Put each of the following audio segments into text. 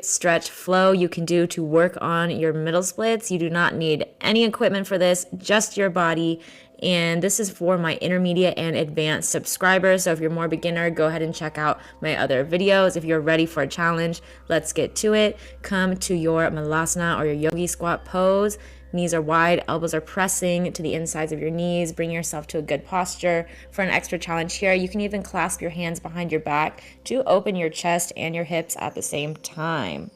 stretch flow you can do to work on your middle splits. You do not need any equipment for this, just your body. And this is for my intermediate and advanced subscribers. So if you're more beginner, go ahead and check out my other videos. If you're ready for a challenge, let's get to it. Come to your malasana or your yogi squat pose. Knees are wide, elbows are pressing to the insides of your knees. Bring yourself to a good posture. For an extra challenge here, you can even clasp your hands behind your back to open your chest and your hips at the same time.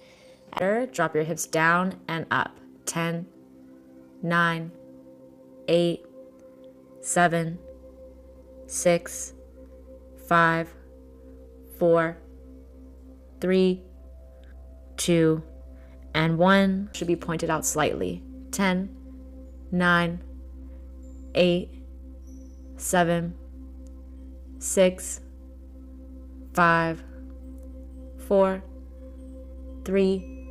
Drop your hips down and up. 10, 9, 8, 7, 6, 5, 4, 3, 2, and 1. Should be pointed out slightly. 10, 9, 8, 7, 6, 5, 4, 3,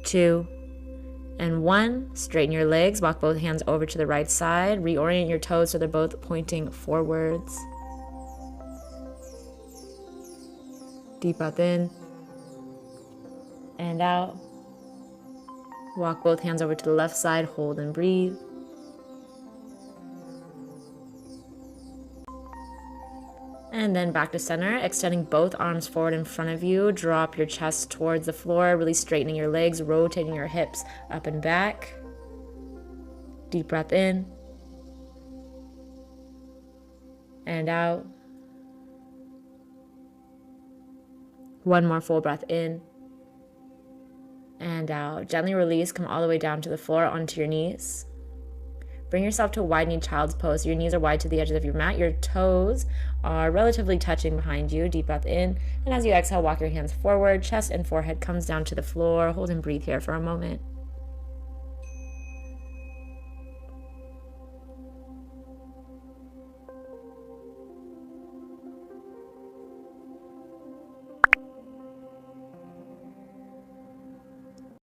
2, and 1. Straighten your legs, walk both hands over to the right side, reorient your toes so they're both pointing forwards. Deep breath in and out. Walk both hands over to the left side, hold and breathe. And then back to center, extending both arms forward in front of you. Drop your chest towards the floor, really straightening your legs, rotating your hips up and back. Deep breath in and out. One more full breath in and out. Gently release, come all the way down to the floor onto your knees. Bring yourself to a wide-kneed child's pose. Your knees are wide to the edges of your mat. Your toes are relatively touching behind you. Deep breath in. And as you exhale, walk your hands forward. Chest and forehead comes down to the floor. Hold and breathe here for a moment.